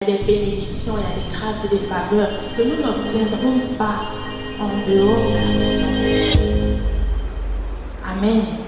des bénédictions, il y a des grâces et des faveurs que nous n'obtiendrons pas en dehors. Amen.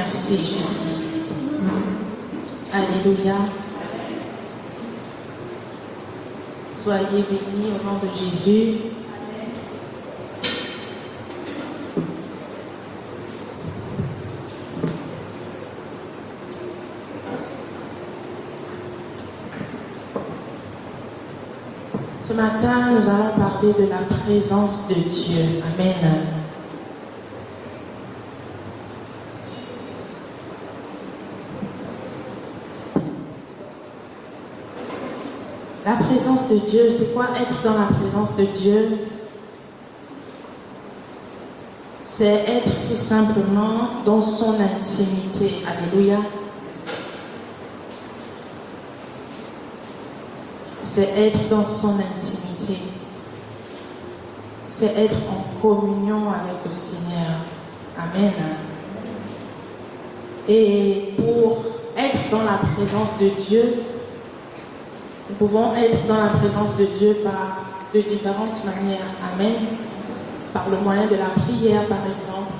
Merci Jésus. Alléluia. Soyez bénis au nom de Jésus. Ce matin, nous allons parler de la présence de Dieu. Amen. La présence de Dieu, c'est quoi être dans la présence de Dieu? C'est être tout simplement dans son intimité. Alléluia. C'est être dans son intimité. C'est être en communion avec le Seigneur. Amen. Et pour être dans la présence de Dieu, nous pouvons être dans la présence de Dieu de différentes manières. Amen. Par le moyen de la prière, par exemple,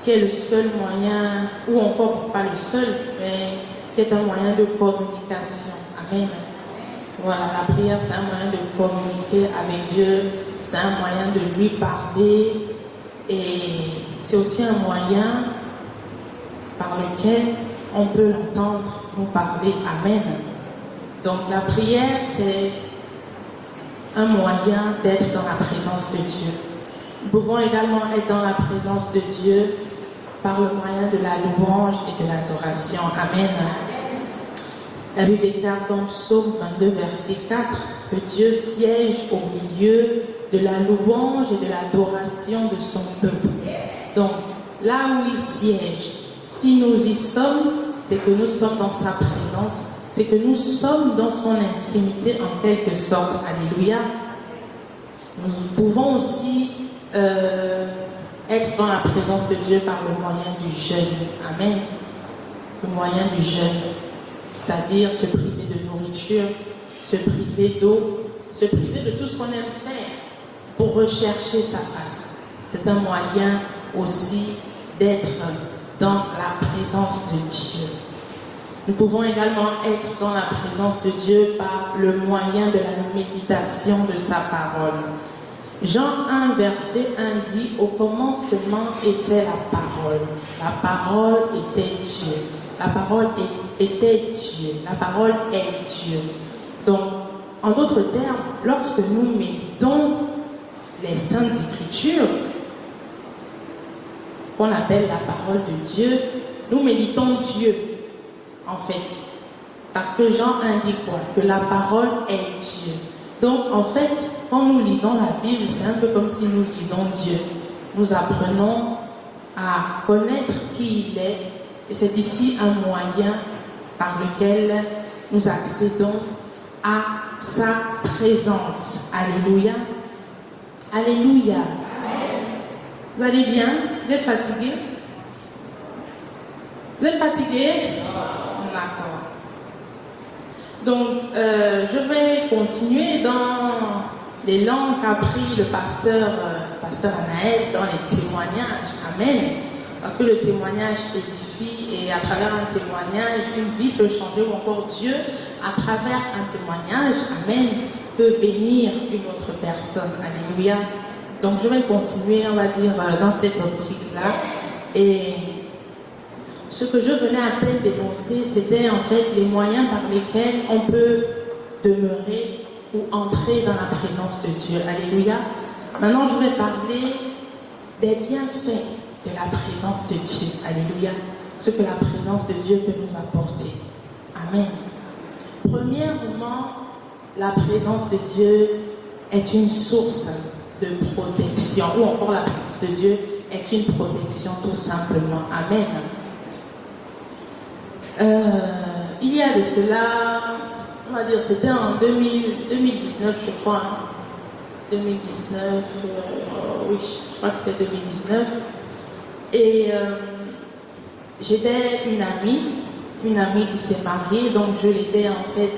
qui est le seul moyen, ou encore pas le seul, mais qui est un moyen de communication. Amen. Voilà, la prière, c'est un moyen de communiquer avec Dieu, c'est un moyen de lui parler, et c'est aussi un moyen par lequel on peut l'entendre nous parler. Amen. Donc la prière, c'est un moyen d'être dans la présence de Dieu. Nous pouvons également être dans la présence de Dieu par le moyen de la louange et de l'adoration. Amen. La Bible déclare dans Psaume 22, verset 4, que Dieu siège au milieu de la louange et de l'adoration de son peuple. Donc, là où il siège, si nous y sommes, c'est que nous sommes dans sa présence, c'est que nous sommes dans son intimité en quelque sorte. Alléluia. Nous pouvons aussi être dans la présence de Dieu par le moyen du jeûne. Amen. Le moyen du jeûne. C'est-à-dire se priver de nourriture, se priver d'eau, se priver de tout ce qu'on aime faire pour rechercher sa face. C'est un moyen aussi d'être dans la présence de Dieu. Nous pouvons également être dans la présence de Dieu par le moyen de la méditation de sa parole. Jean 1, verset 1 dit « Au commencement était la parole. La parole était Dieu. La parole était Dieu. La parole est Dieu. » Donc, en d'autres termes, lorsque nous méditons les Saintes Écritures, qu'on appelle la parole de Dieu, nous méditons Dieu, en fait. Parce que Jean indique quoi? Que la parole est Dieu. Donc, en fait, quand nous lisons la Bible, c'est un peu comme si nous lisons Dieu. Nous apprenons à connaître qui il est. Et c'est ici un moyen par lequel nous accédons à sa présence. Alléluia. Alléluia. Amen. Vous allez bien? Vous êtes fatigué? Vous êtes fatigué? D'accord. Donc, je vais continuer dans les langues qu'a pris le pasteur Anaël dans les témoignages. Amen. Parce que le témoignage édifie et à travers un témoignage, une vie peut changer ou encore Dieu, à travers un témoignage, Amen, peut bénir une autre personne. Alléluia. Donc, je vais continuer, on va dire, dans cette optique-là. Et ce que je venais à peine d'énoncer, c'était en fait les moyens par lesquels on peut demeurer ou entrer dans la présence de Dieu. Alléluia. Maintenant, je vais parler des bienfaits de la présence de Dieu. Alléluia. Ce que la présence de Dieu peut nous apporter. Amen. Premièrement, la présence de Dieu est une source de protection, ou encore la présence de Dieu est une protection tout simplement. Amen. Il y a de cela, on va dire, c'était en 2019, je crois. 2019, oui, je crois que c'était 2019. Et j'étais une amie qui s'est mariée, donc je l'aidais en fait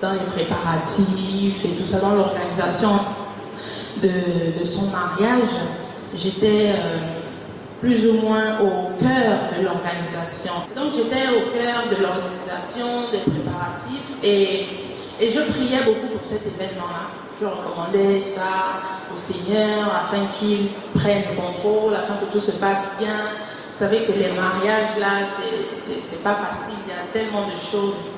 dans les préparatifs et tout ça, dans l'organisation de son mariage. J'étais plus ou moins au cœur de l'organisation. Donc j'étais au cœur de l'organisation, des préparatifs et je priais beaucoup pour cet événement-là. Je recommandais ça au Seigneur afin qu'il prenne le contrôle, afin que tout se passe bien. Vous savez que les mariages là, c'est pas facile, il y a tellement de choses.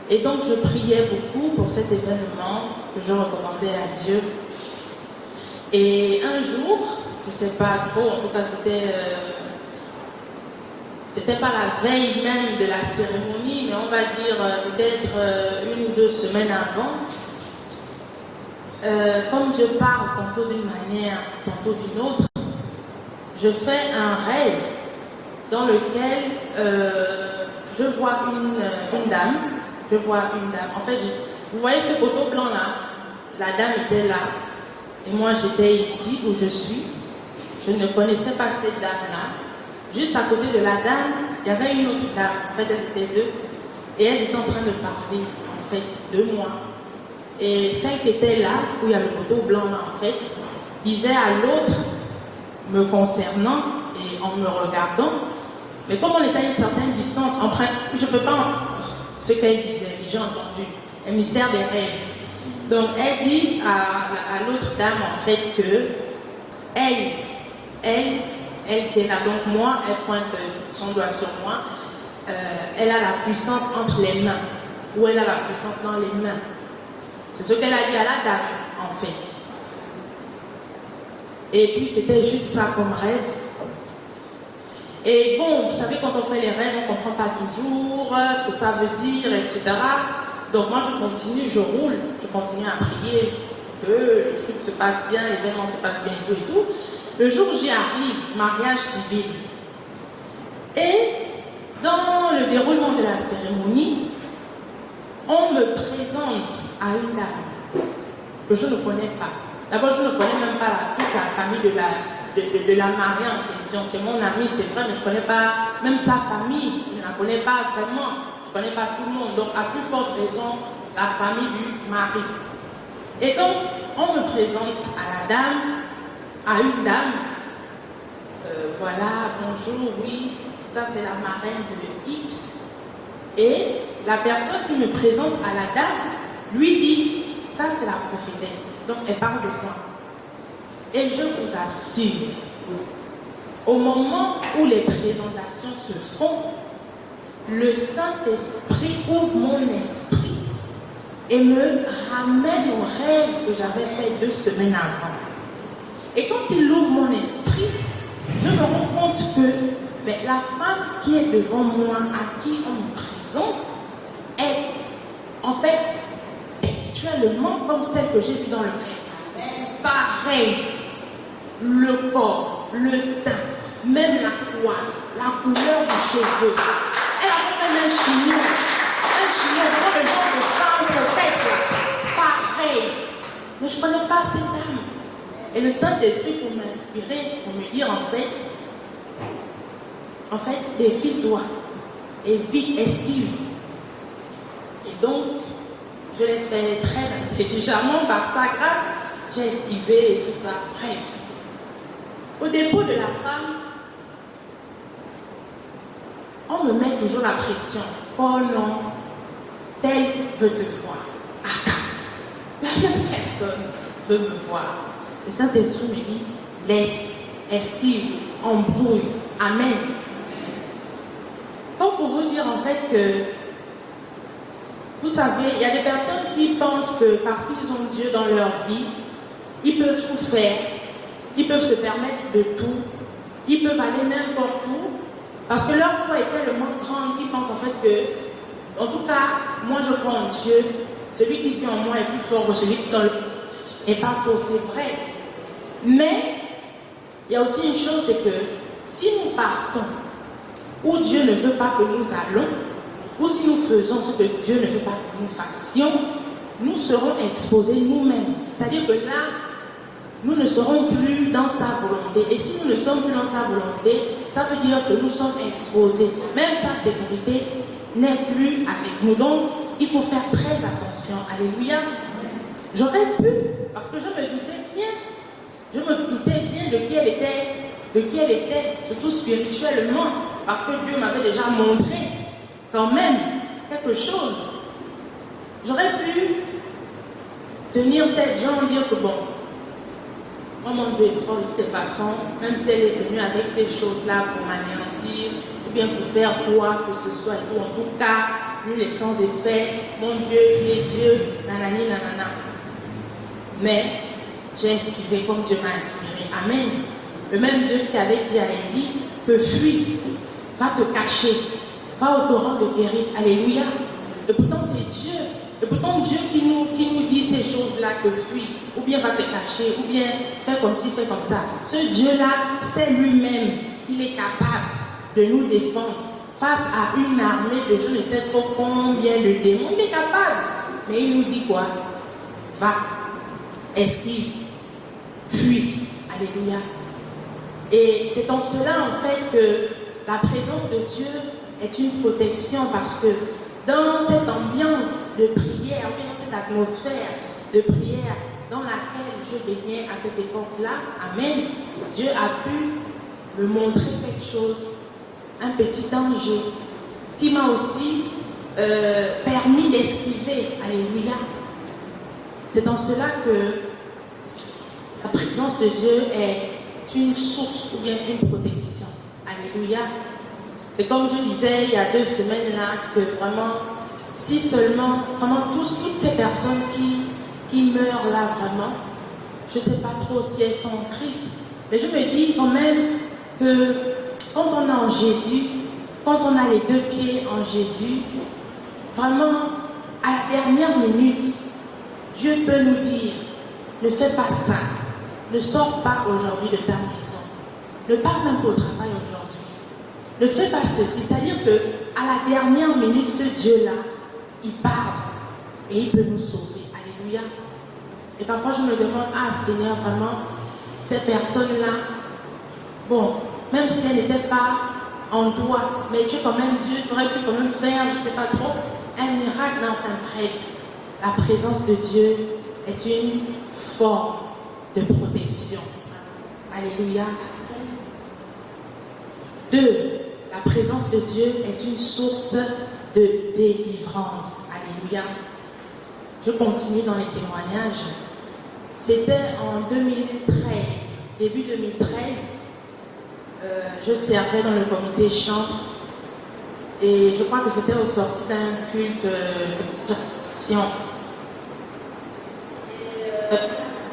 Et donc je priais beaucoup pour cet événement que je recommandais à Dieu. Et un jour, je ne sais pas trop, en tout cas c'était pas la veille même de la cérémonie, mais on va dire peut-être 1 ou 2 semaines avant. Comme Dieu parle tantôt d'une manière, tantôt d'une autre, je fais un rêve dans lequel je vois une dame. En fait, vous voyez ce poteau blanc là? La dame était là. Et moi, j'étais ici où je suis. Je ne connaissais pas cette dame-là. Juste à côté de la dame, il y avait une autre dame. En fait, elles étaient 2. Et elles étaient en train de parler, en fait, de moi. Et celle qui était là, où il y a le poteau blanc là, en fait, disait à l'autre, me concernant et en me regardant, mais comme on était à une certaine distance, je ne peux pas ce qu'elle disait, j'ai entendu, un mystère des rêves. Donc elle dit à l'autre dame en fait que elle qui est là, donc moi, elle pointe son doigt sur moi, elle a la puissance entre les mains, ou elle a la puissance dans les mains. C'est ce qu'elle a dit à la dame en fait. Et puis c'était juste ça comme rêve. Et bon, vous savez, quand on fait les rêves, on ne comprend pas toujours ce que ça veut dire, etc. Donc moi je continue, je roule, je continue à prier, que le truc se passe bien, l'événement se passe bien et tout. Le jour où j'y arrive, mariage civil. Et dans le déroulement de la cérémonie, on me présente à une dame que je ne connais pas. D'abord, je ne connais même pas toute la famille de la mariée en question. C'est mon amie, c'est vrai, mais je ne connais pas même sa famille. Je ne la connais pas vraiment. Je ne connais pas tout le monde. Donc, à plus forte raison, la famille du mari. Et donc, on me présente à une dame. Voilà, bonjour, oui, ça c'est la marraine de X. Et la personne qui me présente à la dame lui dit, ça c'est la prophétesse. Donc elle parle de moi. Et je vous assure, au moment où les présentations se font, le Saint-Esprit ouvre mon esprit et me ramène au rêve que j'avais fait 2 semaines avant. Et quand il ouvre mon esprit, je me rends compte que mais la femme qui est devant moi, à qui on me présente, est en fait textuellement comme celle que j'ai vue dans le rêve. Pareil, le corps, le teint, même la coiffe, la couleur du cheveu. Elle a même un chignon, vraiment le genre de femme peut-être pareil. Mais je ne connais pas cette dame. Et le Saint-Esprit pour m'inspirer, pour me dire en fait, défie-toi et vis esquive. Et donc, je l'ai fait très intelligemment par sa grâce, j'ai esquivé et tout ça. Bref, au dépôt de la femme, on me met toujours la pression. Oh non, tel veut te voir. Ah, la même personne veut me voir. Le Saint-Esprit me dit, laisse, esquive, embrouille. Amen. Donc pour vous dire en fait que, vous savez, il y a des personnes qui pensent que parce qu'ils ont Dieu dans leur vie, ils peuvent tout faire, ils peuvent se permettre de tout, ils peuvent aller n'importe où, parce que leur foi est tellement grande qu'ils pensent en fait que, en tout cas, moi je crois en Dieu, celui qui vit en moi est plus fort que celui qui est dans le... Et pas faux, c'est vrai. Mais, il y a aussi une chose, c'est que si nous partons où Dieu ne veut pas que nous allons, ou si nous faisons ce que Dieu ne veut pas que nous fassions, nous serons exposés nous-mêmes. C'est-à-dire que là, nous ne serons plus dans sa volonté. Et si nous ne sommes plus dans sa volonté, ça veut dire que nous sommes exposés. Même sa sécurité n'est plus avec nous. Donc, il faut faire très attention. Alléluia. J'aurais pu, parce que je me doutais bien de qui elle était de qui elle était, surtout spirituellement, parce que Dieu m'avait déjà montré quand même quelque chose. J'aurais pu tenir tête, genre dire que bon, moi mon Dieu est fort de toute façon, même si elle est venue avec ces choses-là pour m'anéantir, ou bien pour faire quoi que ce soit et tout, en tout cas, lui les sans effet, mon Dieu, il est Dieu, nanani, nanana. Mais j'ai esquivé comme Dieu m'a inspiré. Amen. Le même Dieu qui avait dit à Élie que fuis, va te cacher, va au torrent de Guérit. Alléluia. Et pourtant c'est Dieu. Et pourtant Dieu qui nous dit ces choses-là que fuis, ou bien va te cacher, ou bien fais comme ci, fais comme ça. Ce Dieu-là, c'est lui-même qu'il est capable de nous défendre face à une armée de je ne sais trop combien de démons. Il est capable. Mais il nous dit quoi? Va, esquive, fuis. Alléluia. Et c'est en cela en fait que la présence de Dieu est une protection, parce que dans cette ambiance de prière, ou dans cette atmosphère de prière dans laquelle je baignais à cette époque-là, amen, Dieu a pu me montrer quelque chose, un petit danger, qui m'a aussi permis d'esquiver. Alléluia. C'est dans cela que la présence de Dieu est une source ou bien une protection. Alléluia. C'est comme je disais il y a 2 semaines là, que vraiment, si seulement, vraiment toutes ces personnes qui meurent là vraiment, je ne sais pas trop si elles sont en Christ, mais je me dis quand même que quand on est en Jésus, quand on a les 2 pieds en Jésus, vraiment, à la dernière minute, Dieu peut nous dire, ne fais pas ça, ne sors pas aujourd'hui de ta maison, ne pars même pas au travail aujourd'hui. Ne fais pas ceci, c'est-à-dire que à la dernière minute, ce Dieu-là, il parle et il peut nous sauver. Alléluia. Et parfois je me demande, ah Seigneur, vraiment, cette personne-là, bon, même si elle n'était pas en toi, mais tu es quand même Dieu, tu aurais pu quand même faire, je ne sais pas trop, un miracle, mais enfin bref, la présence de Dieu est une forme de protection. Alléluia. 2. La présence de Dieu est une source de délivrance. Alléluia. Je continue dans les témoignages. C'était en 2013, début 2013. Je servais dans le comité chantre. Et je crois que c'était au sorti d'un culte d'action.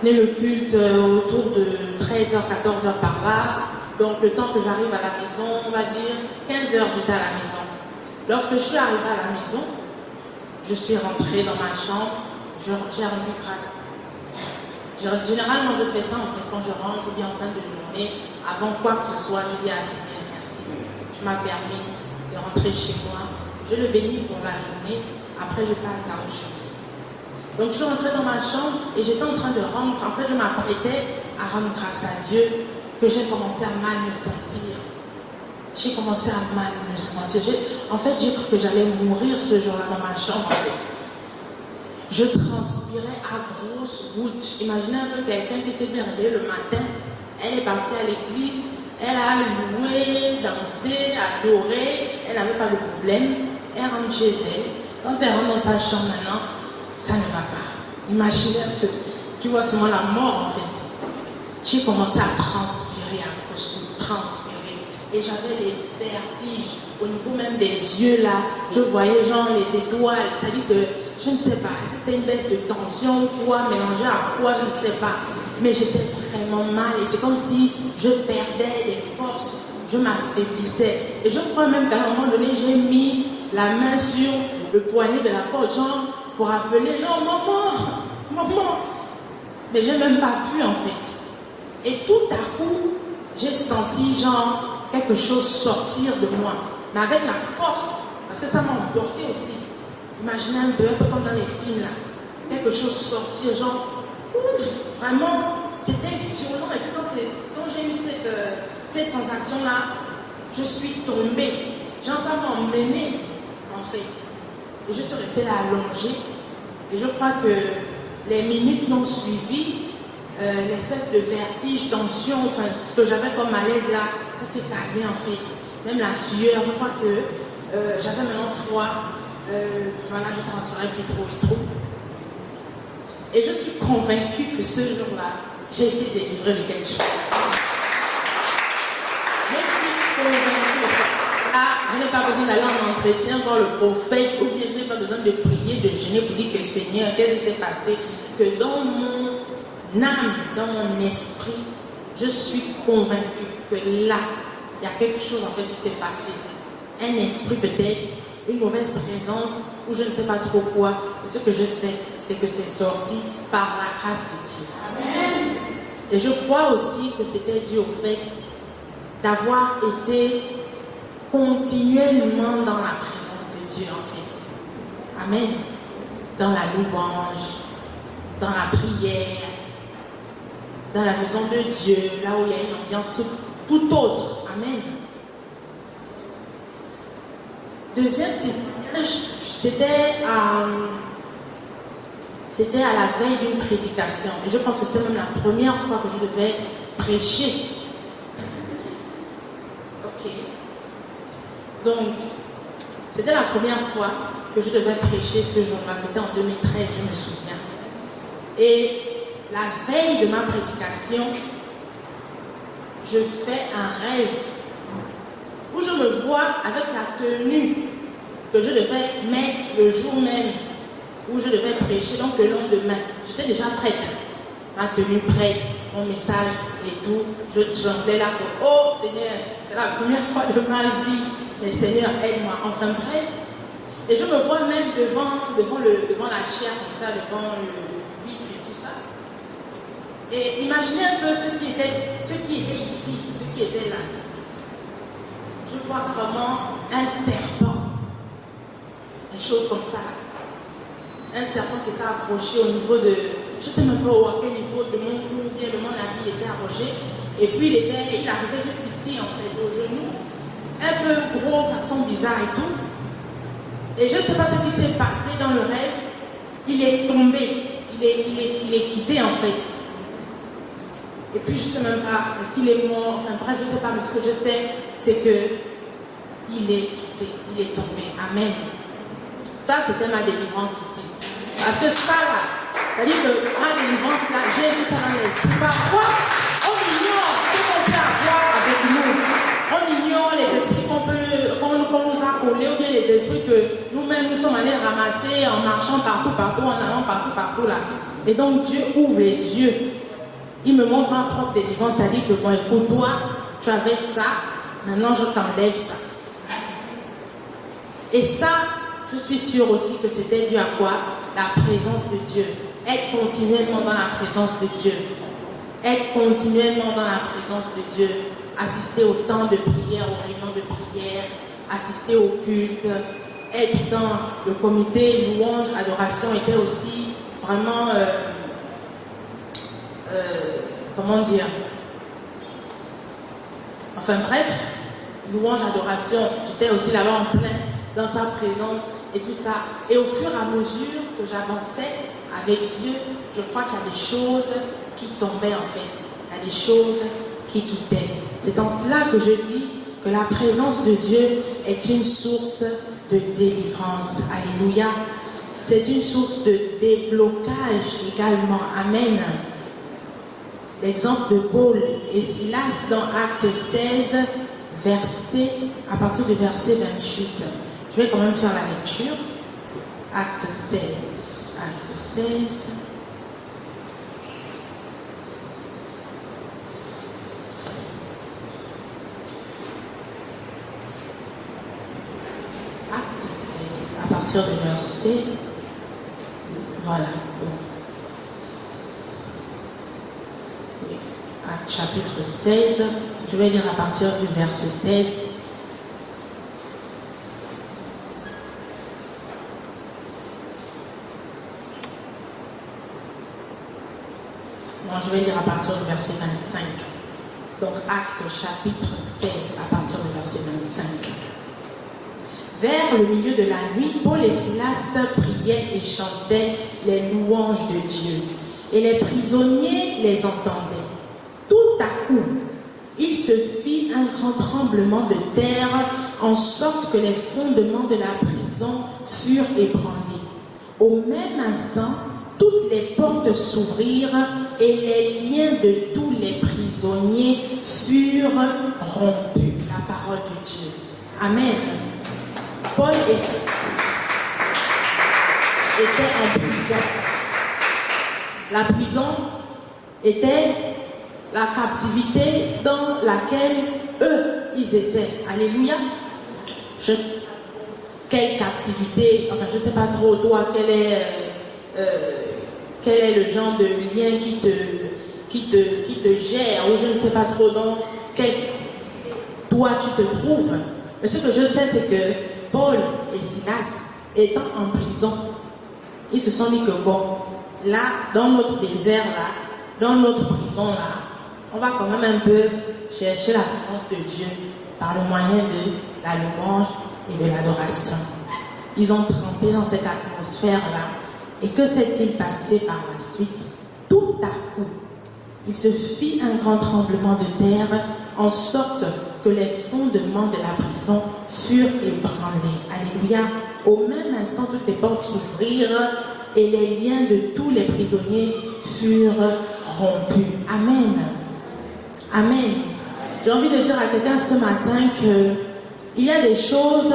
Le culte autour de 13h, 14h par là. Donc le temps que j'arrive à la maison, on va dire 15h, j'étais à la maison. Lorsque je suis arrivée à la maison, je suis rentrée dans ma chambre, j'ai rendu grâce. Généralement, je fais ça en fait quand je rentre ou bien en fin de journée, avant quoi que ce soit, je dis à Seigneur, merci. Tu m'as permis de rentrer chez moi. Je le bénis pour la journée, après je passe à autre chose. Donc je suis rentrée dans ma chambre et j'étais en train de rendre, en fait je m'apprêtais à rendre grâce à Dieu, que j'ai commencé à mal me sentir. J'ai commencé à mal me sentir. En fait, j'ai cru que j'allais mourir ce jour-là dans ma chambre, en fait. Je transpirais à grosses gouttes. Imaginez un peu quelqu'un qui s'est bien réveillé le matin. Elle est partie à l'église. Elle a loué, dansé, adoré. Elle n'avait pas de problème. Elle rentre chez elle. Quand elle rentre dans sa chambre maintenant, ça ne va pas. Imaginez un peu. Tu vois, c'est moi la mort, en fait. J'ai commencé à transpirer, et j'avais des vertiges au niveau même des yeux là. Je voyais genre les étoiles, ça dit que je ne sais pas si c'était une baisse de tension ou quoi, mélangée à quoi, je ne sais pas. Mais j'étais vraiment mal et c'est comme si je perdais des forces, je m'affaiblissais. Et je crois même qu'à un moment donné, j'ai mis la main sur le poignet de la porte, genre pour appeler, genre maman. Mais je n'ai même pas pu en fait. Et tout à coup, j'ai senti genre quelque chose sortir de moi, mais avec la force, parce que ça m'a emporté aussi. Imaginez un peu comme dans les films là, quelque chose sortir, genre, ouf, vraiment, c'était violent. Et puis quand j'ai eu cette sensation-là, je suis tombée. Genre ça m'a emmenée, en fait. Et je suis restée là allongée. Et je crois que les minutes qui ont suivi, l'espèce de vertige, tension, enfin ce que j'avais comme malaise là, ça s'est calmé en fait. Même la sueur, je crois que j'avais maintenant froid, voilà, je ne transpirais plus trop et trop. Et je suis convaincue que ce jour-là, j'ai été délivrée de quelque chose. Je suis convaincue de ça. Ah, je n'ai pas besoin d'aller en entretien voir le prophète, ou bien je n'ai pas besoin de prier, de jeûner pour dire que Seigneur, qu'est-ce qui s'est passé? Que dans mon âme, dans mon esprit, je suis convaincue que là, il y a quelque chose en fait qui s'est passé. Un esprit peut-être, une mauvaise présence, ou je ne sais pas trop quoi. Et ce que je sais, c'est que c'est sorti par la grâce de Dieu. Amen. Et je crois aussi que c'était dû au fait d'avoir été continuellement dans la présence de Dieu en fait. Amen. Dans la louange, dans la prière, dans la maison de Dieu, là où il y a une ambiance tout autre. Amen. Deuxième témoignage, c'était à la veille d'une prédication. Et je pense que c'était même la première fois que je devais prêcher. Ok. Donc, c'était la première fois que je devais prêcher ce jour-là. C'était en 2013, je me souviens. Et la veille de ma prédication, je fais un rêve où je me vois avec la tenue que je devais mettre le jour même où je devais prêcher, donc le lendemain. J'étais déjà prête, ma tenue prête, mon message et tout. Je tremblais là pour, oh Seigneur, c'est la première fois de ma vie, mais Seigneur, aide-moi. Enfin bref, et je me vois même devant la chair comme ça, devant le vitre et tout ça. Et imaginez un peu ceux qui étaient ici, ceux qui étaient là. Je vois vraiment un serpent, des choses comme ça. Un serpent qui était accroché au niveau de, je ne sais même pas à quel niveau de mon cou, bien de mon habit, il était accroché. Et puis il arrivait jusqu'ici, en fait, au genou, un peu gros, façon bizarre et tout. Et je ne sais pas ce qui s'est passé dans le rêve. Il est tombé, il est quitté en fait. Et puis je ne sais même pas, est-ce qu'il est mort, enfin bref, je ne sais pas, mais ce que je sais, c'est que il est quitté, il est tombé. Amen. Ça, c'était ma délivrance aussi. Parce que ça, là, c'est-à-dire que ma délivrance, là, j'ai vu ça dans l'esprit. Parfois, on ignore ce qu'on peut avoir avec nous. On ignore les esprits qu'on nous a collés, ou bien les esprits que nous-mêmes nous sommes allés ramasser en marchant partout, en allant partout, là. Et donc, Dieu ouvre les yeux. Il me montre ma propre délivrance, c'est-à-dire que, bon, écoute, toi, tu avais ça, maintenant je t'enlève ça. Et ça, je suis sûre aussi que c'était dû à quoi? La présence de Dieu. Être continuellement dans la présence de Dieu. Être continuellement dans la présence de Dieu. Assister au temps de prière, aux réunions de prière, assister au culte, être dans le comité louange, adoration était aussi vraiment... comment dire, enfin bref, louange, adoration, j'étais aussi là-bas en plein dans sa présence et tout ça. Et au fur et à mesure que j'avançais avec Dieu, je crois qu'il y a des choses qui tombaient en fait, il y a des choses qui quittaient. C'est en cela que je dis que la présence de Dieu est une source de délivrance. Alléluia. C'est une source de déblocage également. Amen. L'exemple de Paul et Silas dans Acte 16, à partir du verset 28. Je vais quand même faire la lecture. Acte 16. Acte 16. Acte 16, à partir du verset. Voilà. Chapitre 16, je vais lire à partir du verset 16. Non, je vais lire à partir du verset 25. Donc, Acte chapitre 16, à partir du verset 25. Vers le milieu de la nuit, Paul et Silas priaient et chantaient les louanges de Dieu. et les prisonniers les entendaient. Tout à coup, il se fit un grand tremblement de terre, en sorte que les fondements de la prison furent ébranlés. Au même instant, toutes les portes s'ouvrirent et les liens de tous les prisonniers furent rompus. La parole de Dieu. Amen. Paul et Silas étaient en prison. La prison était la captivité dans laquelle eux, ils étaient. Alléluia. Quelle captivité, enfin je ne sais pas trop, toi, quel est le genre de lien qui te gère, ou je ne sais pas trop dans quel toi tu te trouves. Mais ce que je sais, c'est que Paul et Silas, étant en prison, ils se sont dit que bon, là, dans notre désert, là, dans notre prison, là, on va quand même un peu chercher la présence de Dieu par le moyen de la louange et de l'adoration. Ils ont trempé dans cette atmosphère-là. Et que s'est-il passé par la suite? Tout à coup, il se fit un grand tremblement de terre, en sorte que les fondements de la prison furent ébranlés. Alléluia. Au même instant, toutes les portes s'ouvrirent et les liens de tous les prisonniers furent rompus. Amen. Amen. J'ai envie de dire à quelqu'un ce matin qu'il y a des choses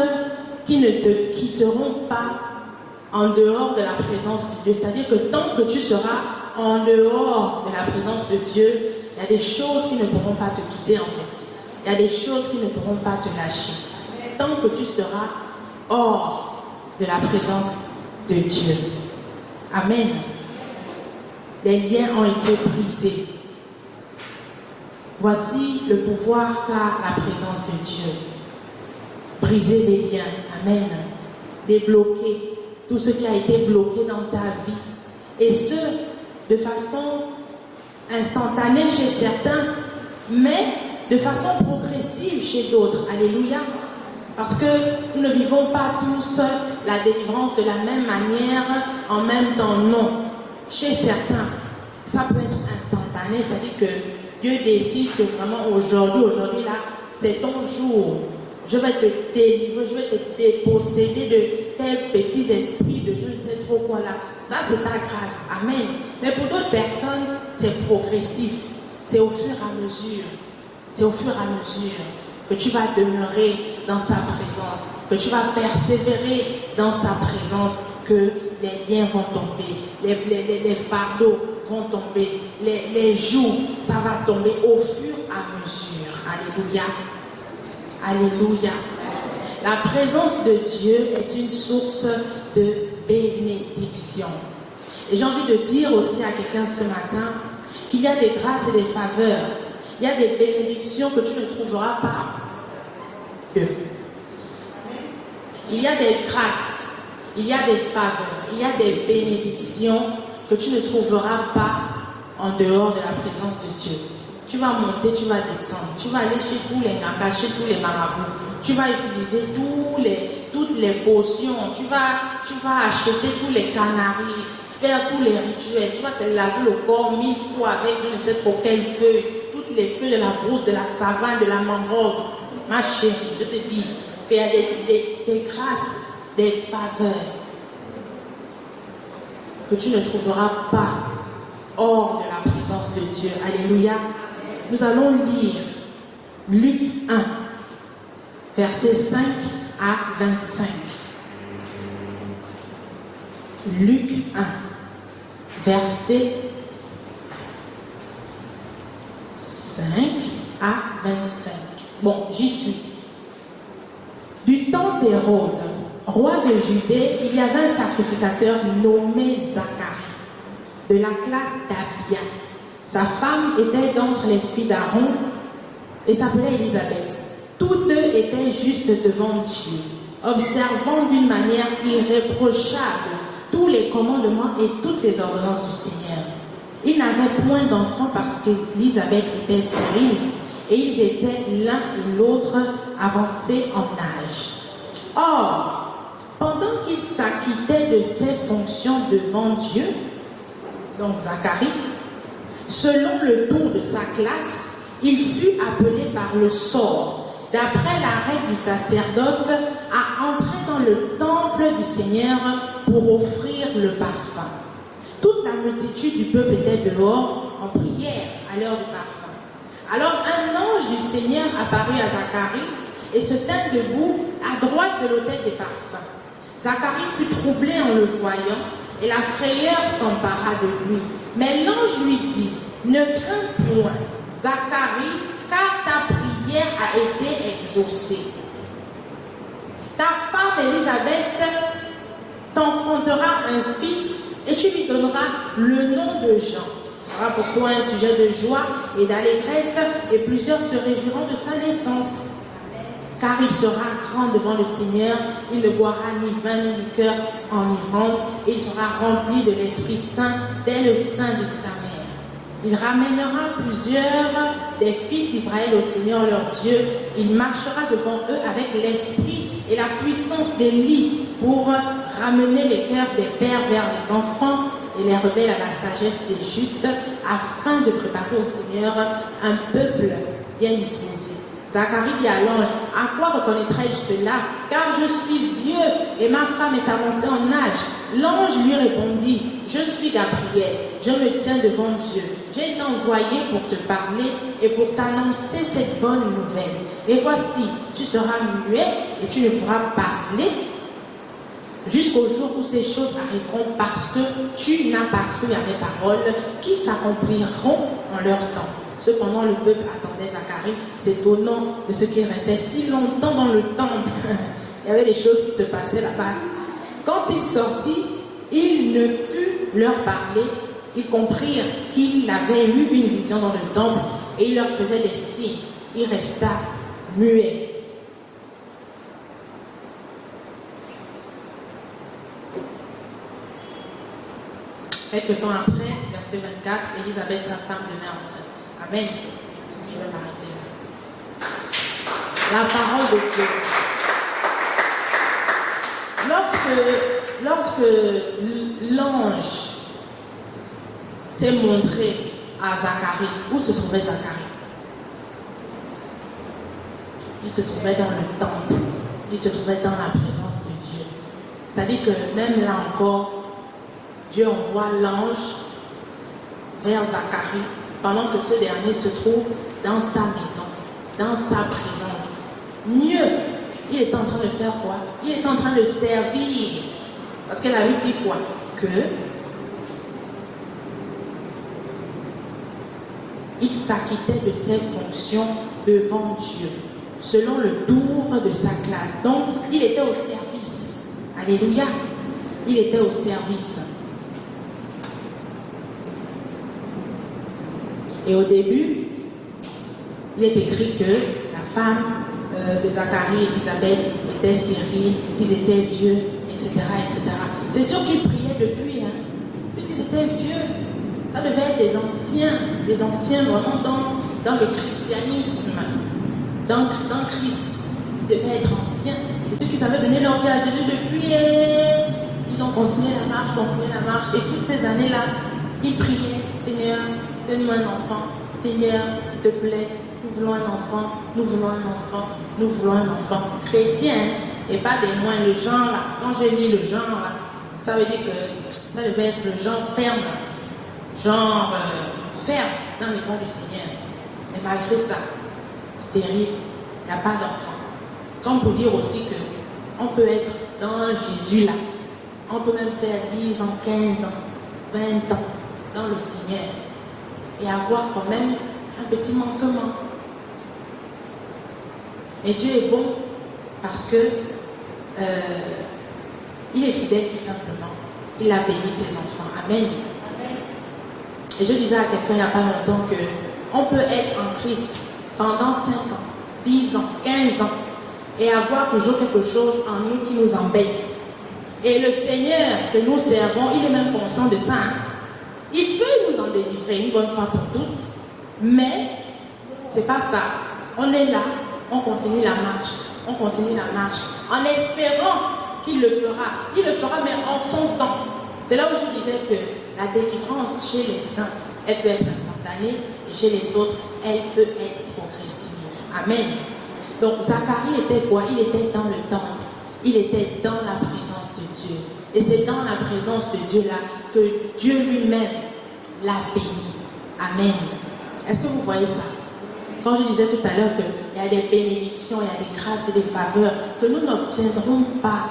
qui ne te quitteront pas en dehors de la présence de Dieu. C'est-à-dire que tant que tu seras en dehors de la présence de Dieu, il y a des choses qui ne pourront pas te quitter en fait. Il y a des choses qui ne pourront pas te lâcher. Tant que tu seras hors de la présence de Dieu. Amen. Les liens ont été brisés. Voici le pouvoir qu'a la présence de Dieu. Briser les liens. Amen. Débloquer tout ce qui a été bloqué dans ta vie. Et ce, de façon instantanée chez certains, mais de façon progressive chez d'autres. Alléluia. Parce que nous ne vivons pas tous la délivrance de la même manière, en même temps, non. Chez certains, ça peut être instantané, c'est-à-dire que Dieu décide que vraiment aujourd'hui là, c'est ton jour. Je vais te délivrer, je vais te déposséder de tes petits esprits, de je ne sais trop quoi là. Ça, c'est ta grâce. Amen. Mais pour d'autres personnes, c'est progressif. C'est au fur et à mesure. C'est au fur et à mesure que tu vas demeurer dans sa présence, que tu vas persévérer dans sa présence, que les liens vont tomber, les fardeaux vont tomber, les joues, ça va tomber au fur et à mesure. Alléluia. Alléluia. La présence de Dieu est une source de bénédiction. Et j'ai envie de dire aussi à quelqu'un ce matin qu'il y a des grâces et des faveurs. Il y a des bénédictions que tu ne trouveras pas. Il y a des grâces, il y a des faveurs, il y a des bénédictions que tu ne trouveras pas en dehors de la présence de Dieu. Tu vas monter, tu vas descendre, tu vas aller chez tous les nagas, chez tous les marabouts, tu vas utiliser toutes les potions, tu vas acheter tous les canaris, faire tous les rituels, tu vas te laver le corps 1000 fois avec je ne sais trop quelle feuille, toutes les feuilles de la brousse, de la savane, de la mangrove. Ma chérie, je te dis qu'il y a des grâces, des faveurs que tu ne trouveras pas hors de la présence de Dieu. Alléluia. Nous allons lire Luc 1, versets 5 à 25. Luc 1, verset 5 à 25. Bon, j'y suis. Du temps d'Hérode, roi de Judée, il y avait un sacrificateur nommé Zacharie, de la classe d'Abia. Sa femme était d'entre les filles d'Aaron et s'appelait Élisabeth. Tous deux étaient justes devant Dieu, observant d'une manière irréprochable tous les commandements et toutes les ordonnances du Seigneur. Ils n'avaient point d'enfants parce qu'Élisabeth était stérile et ils étaient l'un et l'autre avancés en âge. Or, pendant qu'il s'acquittait de ses fonctions devant Dieu, donc Zacharie, selon le tour de sa classe, il fut appelé par le sort, d'après la règle du sacerdoce, à entrer dans le temple du Seigneur pour offrir le parfum. Toute la multitude du peuple était dehors en prière à l'heure du parfum. Alors un ange du Seigneur apparut à Zacharie et se tint debout à droite de l'autel des parfums. Zacharie fut troublé en le voyant et la frayeur s'empara de lui. Mais l'ange lui dit, ne crains point, Zacharie, car ta prière a été exaucée. Ta femme Élisabeth t'enfantera un fils et tu lui donneras le nom de Jean. Ce sera pour toi un sujet de joie et d'allégresse et plusieurs se réjouiront de sa naissance. Car il sera grand devant le Seigneur, il ne boira ni vin ni liqueur enivrante, et il sera rempli de l'Esprit Saint dès le sein de sa mère. Il ramènera plusieurs des fils d'Israël au Seigneur leur Dieu. Il marchera devant eux avec l'esprit et la puissance d'Élie pour ramener les cœurs des pères vers les enfants et les rebelles à la sagesse des justes, afin de préparer au Seigneur un peuple bien disposé. Zacharie dit à l'ange, à quoi reconnaîtrai-je cela? Car je suis vieux et ma femme est avancée en âge. L'ange lui répondit, je suis Gabriel, je me tiens devant Dieu. J'ai été envoyé pour te parler et pour t'annoncer cette bonne nouvelle. Et voici, tu seras muet et tu ne pourras parler jusqu'au jour où ces choses arriveront, parce que tu n'as pas cru à mes paroles qui s'accompliront en leur temps. Cependant, le peuple attendait Zacharie, s'étonnant de ce qu'il restait si longtemps dans le temple. Il y avait des choses qui se passaient là-bas. Quand il sortit, il ne put leur parler. Ils comprirent qu'il avait eu une vision dans le temple et il leur faisait des signes. Il resta muet. Quelque temps après, verset 24, Élisabeth, sa femme, devenait enceinte. Amen. Je vais m'arrêter là. La parole de Dieu. Lorsque l'ange s'est montré à Zacharie, où se trouvait Zacharie? Il se trouvait dans le temple. Il se trouvait dans la présence de Dieu. C'est-à-dire que même là encore, Dieu envoie l'ange vers Zacharie pendant que ce dernier se trouve dans sa maison, dans sa présence. Mieux, il est en train de faire quoi? Il est en train de servir. Parce que la Bible dit quoi? Que il s'acquittait de ses fonctions devant Dieu, selon le tour de sa classe. Donc, il était au service. Alléluia. Il était au service. Et au début, il est écrit que la femme de Zacharie et Élisabeth était stérile, ils étaient vieux, etc. etc. C'est sûr qu'ils priaient depuis, puisqu'ils étaient vieux. Ça devait être des anciens vraiment dans le christianisme, dans Christ. Ils devaient être anciens. Et ceux qui avaient donné leur vie à Jésus depuis, ils ont continué la marche. Et toutes ces années-là, ils priaient, Seigneur, donne-moi un enfant. Seigneur, s'il te plaît, nous voulons un enfant, nous voulons un enfant, nous voulons un enfant. Chrétien, et pas des moins, le genre là. Quand j'ai lu le genre là, ça veut dire que ça devait être le genre ferme. Genre ferme dans les voies du Seigneur. Mais malgré ça, stérile, il n'y a pas d'enfant. Comme pour dire aussi qu'on peut être dans Jésus là. On peut même faire 10 ans, 15 ans, 20 ans dans le Seigneur. Et avoir quand même un petit manquement. Et Dieu est bon parce que il est fidèle tout simplement. Il a béni ses enfants. Amen. Et je disais à quelqu'un il n'y a pas longtemps qu'on peut être en Christ pendant 5 ans, 10 ans, 15 ans et avoir toujours quelque chose en nous qui nous embête. Et le Seigneur que nous servons, il est même conscient de ça. Il peut nous en délivrer une bonne fois pour toutes, mais c'est pas ça. On est là, on continue la marche, en espérant qu'il le fera. Il le fera, mais en son temps. C'est là où je disais que la délivrance chez les uns, elle peut être instantanée, et chez les autres, elle peut être progressive. Amen. Donc Zacharie était quoi? Il était dans le temple, il était dans la présence de Dieu. Et c'est dans la présence de Dieu là que Dieu lui-même l'a béni. Amen. Est-ce que vous voyez ça? Quand je disais tout à l'heure qu'il y a des bénédictions, il y a des grâces et des faveurs que nous n'obtiendrons pas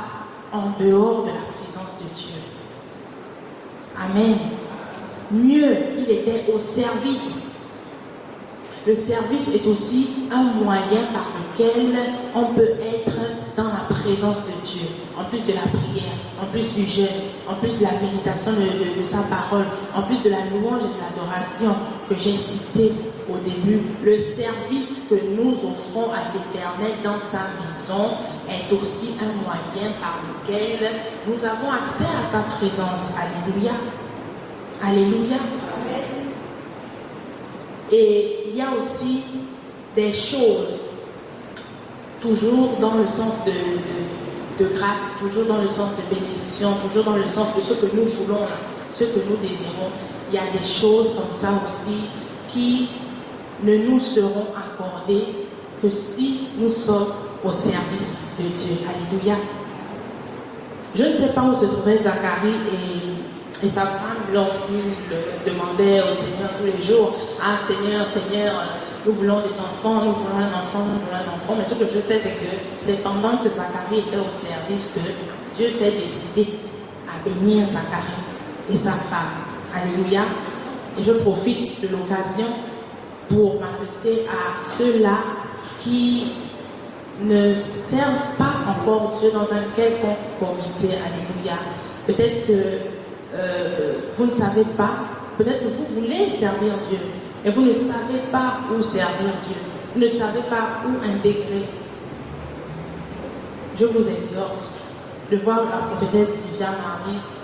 en dehors de la présence de Dieu. Amen. Mieux, il était au service. Le service est aussi un moyen par lequel on peut être dans la présence de Dieu. En plus de la prière, en plus du jeûne, en plus de la méditation de sa parole, en plus de la louange et de l'adoration que j'ai cité au début, le service que nous offrons à l'Éternel dans sa maison est aussi un moyen par lequel nous avons accès à sa présence. Alléluia. Alléluia. Et il y a aussi des choses, toujours dans le sens de grâce, toujours dans le sens de bénédiction, toujours dans le sens de ce que nous voulons, ce que nous désirons. Il y a des choses comme ça aussi qui ne nous seront accordées que si nous sommes au service de Dieu. Alléluia. Je ne sais pas où se trouvait Zacharie et sa femme lorsqu'il demandait au Seigneur tous les jours: ah Seigneur, Seigneur, nous voulons des enfants, nous voulons un enfant, nous voulons un enfant. Mais ce que je sais, c'est que c'est pendant que Zacharie était au service que Dieu s'est décidé à bénir Zacharie et sa femme. Alléluia. Et je profite de l'occasion pour m'adresser à ceux-là qui ne servent pas encore Dieu dans un quelconque comité. Alléluia. Peut-être que vous ne savez pas, peut-être que vous voulez servir Dieu, et vous ne savez pas où servir Dieu, vous ne savez pas où intégrer. Je vous exhorte de voir la prophétesse Viviane Maryse.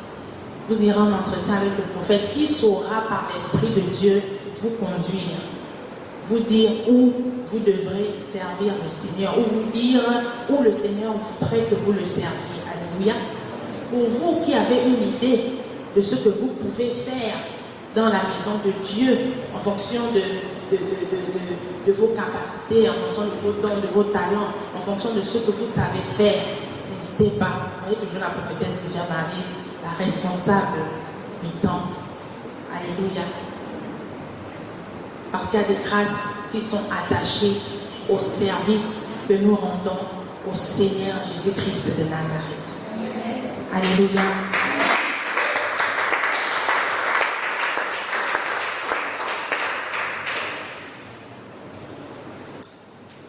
Vous irez en entretien avec le prophète qui saura par l'Esprit de Dieu vous conduire, vous dire où vous devrez servir le Seigneur, ou vous dire où le Seigneur voudrait que vous le serviez. Alléluia. Pour vous qui avez une idée de ce que vous pouvez faire dans la maison de Dieu en fonction de vos capacités, en fonction de vos dons, de vos talents, en fonction de ce que vous savez faire, n'hésitez pas. Vous voyez toujours la prophétesse Viviane Maryse, la responsable du temple. Alléluia. Parce qu'il y a des grâces qui sont attachées au service que nous rendons au Seigneur Jésus-Christ de Nazareth. Alléluia.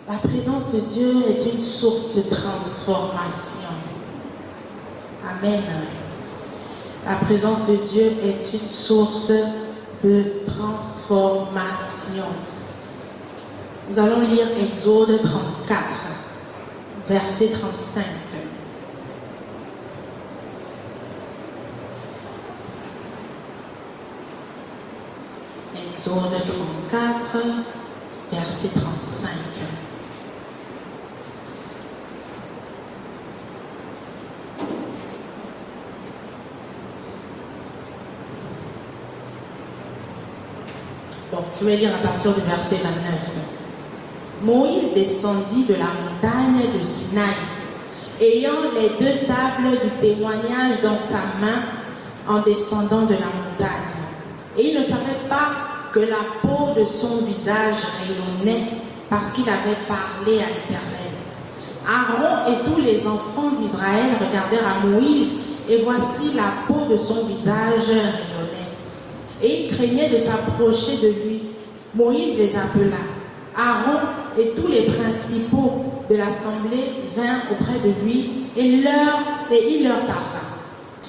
La présence de Dieu est une source de transformation. Amen. La présence de Dieu est une source de transformation. Nous allons lire Exode 34, verset 35. Exode 34, verset 35. Bon, je vais lire à partir du verset 29. Moïse descendit de la montagne de Sinaï, ayant les deux tables du témoignage dans sa main en descendant de la montagne. Et il ne savait pas que la peau de son visage rayonnait parce qu'il avait parlé à l'Éternel. Aaron et tous les enfants d'Israël regardèrent à Moïse, et voici la peau de son visage rayonnait. Et ils craignaient de s'approcher de lui. Moïse les appela. Aaron et tous les principaux de l'assemblée vinrent auprès de lui et il leur parla.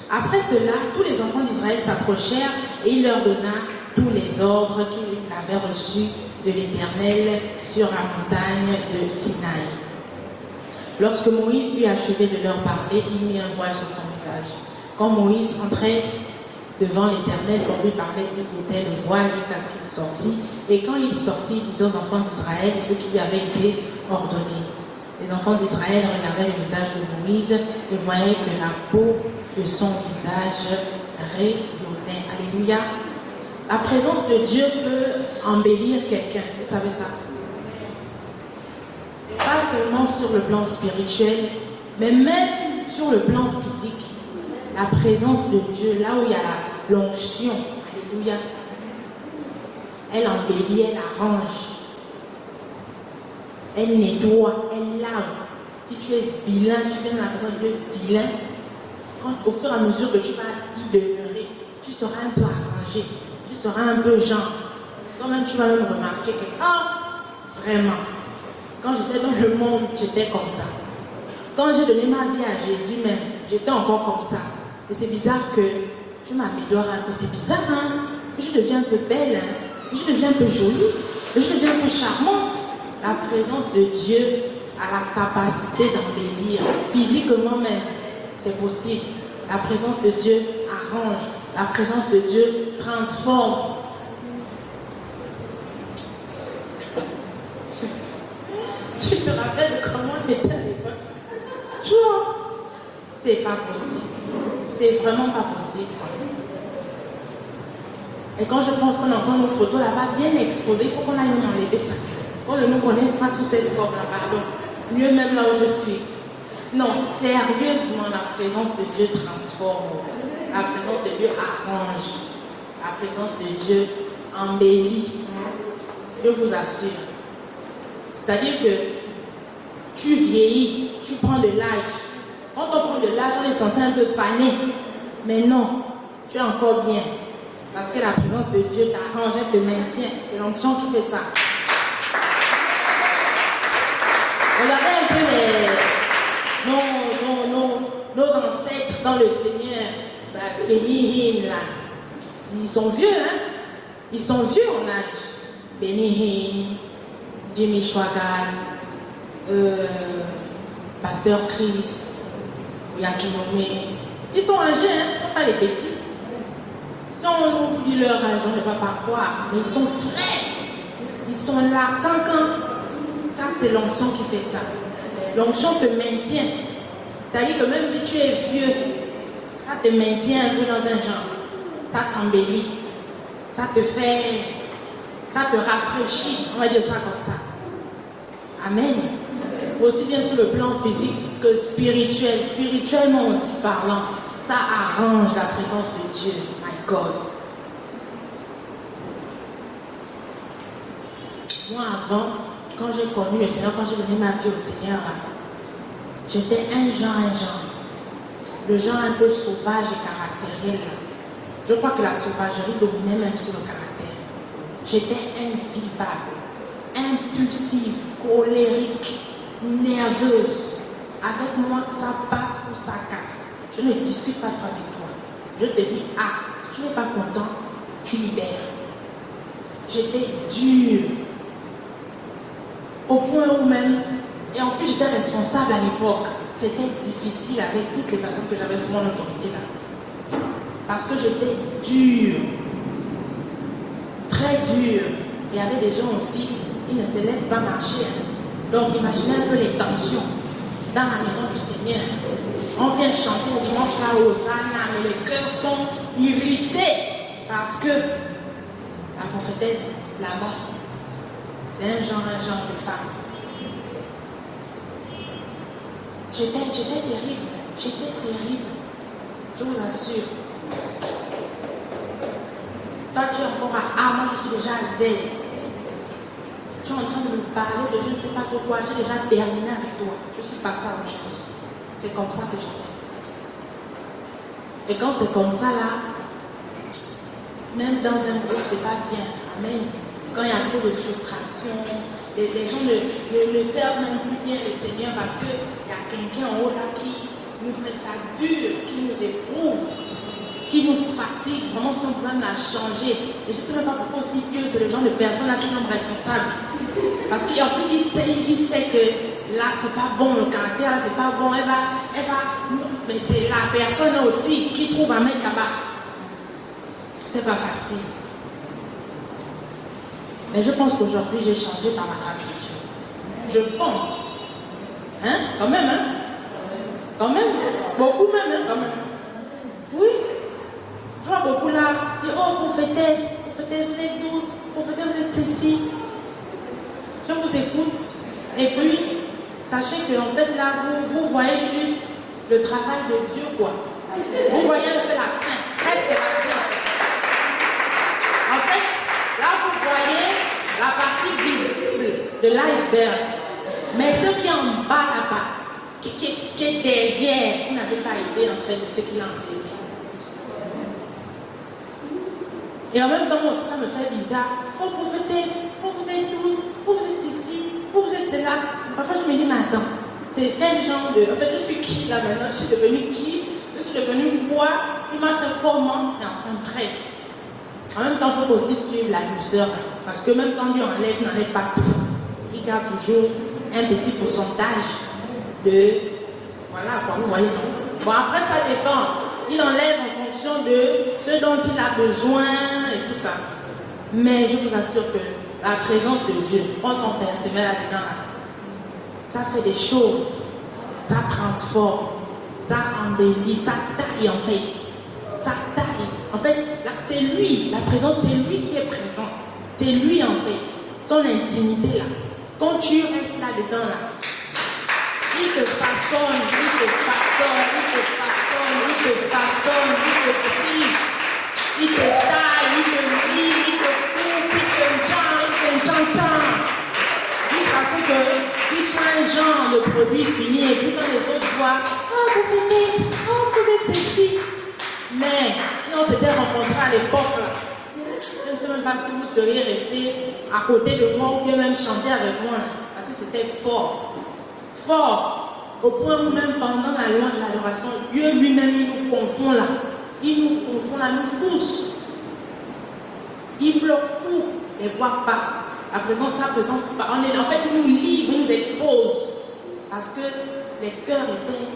Après cela, tous les enfants d'Israël s'approchèrent et il leur donna tous les ordres qu'il avait reçus de l'Éternel sur la montagne de Sinaï. Lorsque Moïse eut achevé de leur parler, il mit un voile sur son visage. Quand Moïse entrait devant l'Éternel pour lui parler, il ôtait le voile jusqu'à ce qu'il sortît. Et quand il sortit, il disait aux enfants d'Israël ce qui lui avait été ordonné. Les enfants d'Israël regardaient le visage de Moïse et voyaient que la peau de son visage rayonnait. Alléluia. La présence de Dieu peut embellir quelqu'un, vous savez ça. Pas seulement sur le plan spirituel, mais même sur le plan physique. La présence de Dieu, là où il y a l'onction, alléluia, elle embellit, elle arrange, elle nettoie, elle lave. Si tu es vilain, tu viens de la présence de Dieu vilain, quand au fur et à mesure que tu vas y demeurer, tu seras un peu arrangé, tu seras un peu genre. Toi-même, tu vas même remarquer que, ah, vraiment, quand j'étais dans le monde, j'étais comme ça. Quand j'ai donné ma vie à Jésus même, j'étais encore comme ça. Et c'est bizarre que je m'améliore un peu. C'est bizarre, hein? Je deviens un peu belle, hein? Je deviens un peu jolie, je deviens un peu charmante. La présence de Dieu a la capacité d'embellir, physiquement même. C'est possible. La présence de Dieu arrange. La présence de Dieu transforme. Je te rappelle comment on était à l'époque. C'est pas possible. C'est vraiment pas possible. Et quand je pense qu'on entend nos photos là-bas bien exposées, il faut qu'on aille nous enlever ça. On ne nous connaisse pas sous cette forme-là, pardon. Mieux même là où je suis. Non, sérieusement, la présence de Dieu transforme. La présence de Dieu arrange. La présence de Dieu embellit. Je vous assure. C'est-à-dire que tu vieillis, tu prends de l'âge. Quand on prend de l'âge, on est censé un peu faner. Mais non, tu es encore bien. Parce que la présence de Dieu t'arrange, elle te maintient. C'est l'onction qui fait ça. Regardez un peu nos ancêtres dans le Seigneur. Béni Him, là. Ils sont vieux, hein? Ils sont vieux en âge. Béni Him, Jimmy Schwagan, Pasteur Christ, Yakinome. Ils sont âgés, hein? Ils ne sont pas les petits. Si on oublie leur âge, on ne va pas croire. Mais ils sont frais. Ils sont là. Quand. Ça, c'est l'onction qui fait ça. L'onction te maintient. C'est-à-dire que même si tu es vieux, ça te maintient un peu dans un genre. Ça t'embellit. Ça te fait. Ça te rafraîchit. On va dire ça comme ça. Amen. Aussi bien sur le plan physique que spirituel. Spirituellement aussi parlant, ça arrange la présence de Dieu. My God. Moi avant, quand j'ai connu le Seigneur, quand j'ai donné ma vie au Seigneur, j'étais un genre. Le genre un peu sauvage et caractériel. Je crois que la sauvagerie dominait même sur le caractère. J'étais invivable, impulsive, colérique, nerveuse. Avec moi, ça passe ou ça casse. Je ne discute pas trop avec toi. Je te dis, si tu n'es pas content, tu libères. J'étais dure. Au point où même, et en plus j'étais responsable à l'époque, c'était difficile avec toutes les personnes que j'avais sous mon autorité là. Parce que j'étais dure, très dure. Et il y avait des gens aussi, ils ne se laissent pas marcher. Donc imaginez un peu les tensions dans la maison du Seigneur. On vient chanter au dimanche là, Hosanna, mais les cœurs sont irrités parce que la prophétesse là-bas, c'est un genre de femme. J'étais terrible. J'étais terrible. Je vous assure. Toi, tu es encore à A, moi je suis déjà à Z. Tu es en train de me parler de je ne sais pas trop quoi. J'ai déjà terminé avec toi. Je suis passée à autre chose. C'est comme ça que j'étais. Et quand c'est comme ça là, même dans un groupe, c'est pas bien. Amen. Quand il y a trop de frustration, les gens ne servent même plus bien le Seigneur parce qu'il y a quelqu'un en haut là qui nous fait ça dur, qui nous éprouve, qui nous fatigue. Vraiment, si on pouvait la changer. Et je ne sais même pas pourquoi aussi Dieu, c'est le genre de personne là qui sont responsables. Parce qu'en plus, il sait que là, c'est pas bon, le caractère, c'est pas bon. Elle va. Mais c'est la personne aussi qui trouve à mettre là-bas. C'est pas facile. Mais je pense qu'aujourd'hui, j'ai changé par la grâce de Dieu. Je pense. Hein? Quand même, hein? Quand même. Beaucoup même, hein? Quand même. Oui. Je vois beaucoup là, et oh, prophétesse, vous êtes douce, prophétesse, vous êtes ceci. Je vous écoute, et puis, sachez que en fait là, vous voyez juste le travail de Dieu, quoi. Vous voyez un peu la fin, presque la fin. En fait, là, vous voyez la partie visible de l'iceberg. Mais ce qui est en bas là-bas, qui est derrière, vous n'avez pas idée en fait de ce qu'il a en derrière. Et en même temps, aussi, ça me fait bizarre. Oh, prophétesse, oh, vous êtes douce, oh, vous êtes ici, oh, vous êtes cela. Parfois, je me dis, mais attends, c'est quel genre de. En fait, je suis qui là maintenant? Je suis devenue qui? Je suis devenue quoi? Il m'a fait comment? Mais enfin, bref. En même temps, il faut aussi suivre la douceur. Parce que même quand Dieu enlève, il n'enlève pas tout. Il garde toujours un petit pourcentage de. Voilà, quoi, vous voyez. Bon, après, ça dépend. Il enlève en fonction de ce dont il a besoin et tout ça. Mais je vous assure que la présence de Dieu, quand on persévère là-dedans, ça fait des choses, ça transforme, ça embellit, ça taille en fait. Ça taille. En fait, c'est lui, la présence, c'est lui qui est présent. C'est lui en fait, son intimité là. Quand tu restes là-dedans là, il te façonne, il te façonne, il te façonne, il te façonne, il te prie, il te taille, il te lit, il te coupe, il te tient, jusqu'à ce que tu sois un genre de produit fini et puis quand les autres voient, oh vous venez, oh vous êtes ceci. Mais si on s'était rencontrés à l'époque là, je ne sais même pas si vous seriez resté à côté de moi ou bien même chanter avec moi là, parce que c'était fort. Fort, au point où même pendant la louange de l'adoration, Dieu lui-même, il nous confond là. Il nous confond là, nous tous. Il bloque tout, les voix partent. La présence, sa présence, en fait, il nous livre, il nous expose. Parce que les cœurs étaient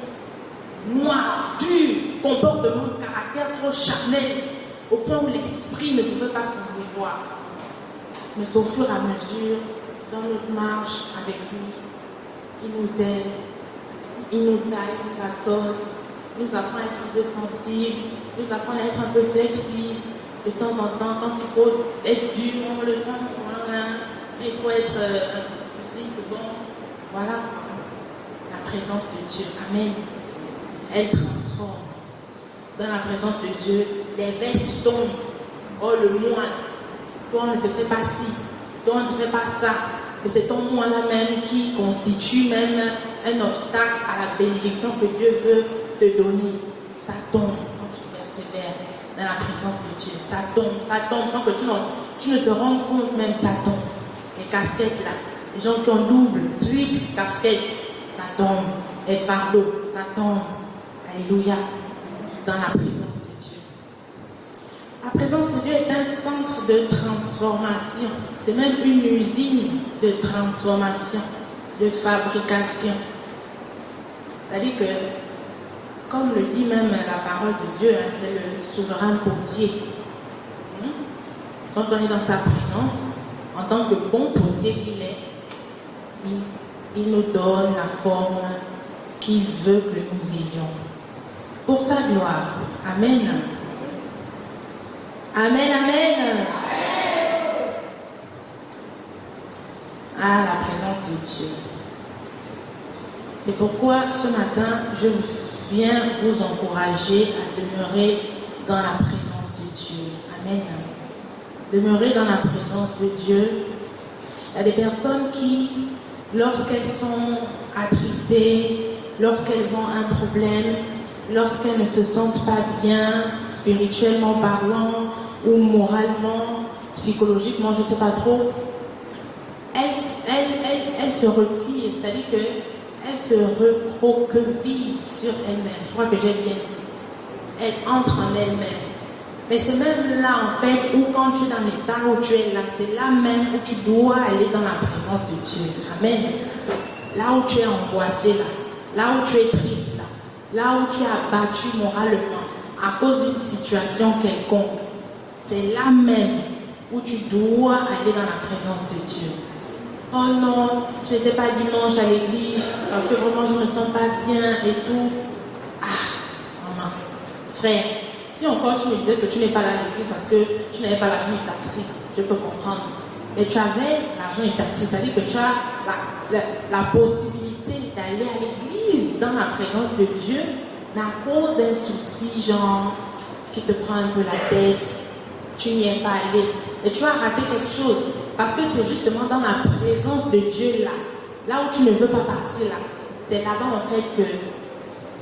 noirs, durs, comportement, caractère trop charnel, au point où l'esprit ne pouvait pas se mouvoir. Mais au fur et à mesure, dans notre marche avec lui, il nous aide, il nous taille, il nous façonne, il nous apprend à être un peu sensible, il nous apprend à être un peu flexible. De temps en temps, quand il faut être dur, on le prend, il faut être c'est bon. Voilà la présence de Dieu. Amen. Elle transforme. Dans la présence de Dieu, les vestes tombent. Oh, le moi, toi on ne te fait pas ci, toi on ne te fait pas ça. Et c'est ton moi-là même qui constitue même un obstacle à la bénédiction que Dieu veut te donner. Ça tombe quand tu persévères dans la présence de Dieu. Ça tombe sans que tu ne te rendes compte même, ça tombe. Les casquettes là, les gens qui ont double, triple casquette, ça tombe. Les fardeaux, ça tombe. Alléluia. Dans la présence de Dieu. La présence de Dieu est un centre de transformation. C'est même une usine de transformation, de fabrication. C'est-à-dire que, comme le dit même la parole de Dieu, c'est le souverain potier. Quand on est dans sa présence, en tant que bon potier qu'il est, il nous donne la forme qu'il veut que nous ayons. Pour sa gloire. Amen. Amen, amen. Ah, la présence de Dieu. C'est pourquoi ce matin, je viens vous encourager à demeurer dans la présence de Dieu. Amen. Demeurer dans la présence de Dieu. Il y a des personnes qui, lorsqu'elles sont attristées, lorsqu'elles ont un problème, lorsqu'elles ne se sentent pas bien, spirituellement parlant, ou moralement, psychologiquement, je ne sais pas trop, elles se retirent, c'est-à-dire qu'elles se recroquevillent sur elles-mêmes. Je crois que j'ai bien dit. Elles entrent en elles-mêmes. Mais c'est même là, en fait, où quand tu es dans l'état où tu es là, c'est là même où tu dois aller dans la présence de Dieu. Amen. Là où tu es angoissé, là où tu es triste, là où tu es abattu moralement à cause d'une situation quelconque. C'est là même où tu dois aller dans la présence de Dieu. Oh non, je n'étais pas dimanche à l'église parce que vraiment je ne me sens pas bien et tout. Ah, maman, frère, Si encore tu me disais que tu n'es pas là à l'église parce que tu n'avais pas l'argent du taxi, je peux comprendre. Mais tu avais l'argent du taxi, c'est-à-dire que tu as la possibilité d'aller à l'église dans la présence de Dieu, mais à cause d'un souci, genre, qui te prend un peu la tête, tu n'y es pas allé. Et tu as raté quelque chose. Parce que c'est justement dans la présence de Dieu là où tu ne veux pas partir là, c'est là-bas en fait que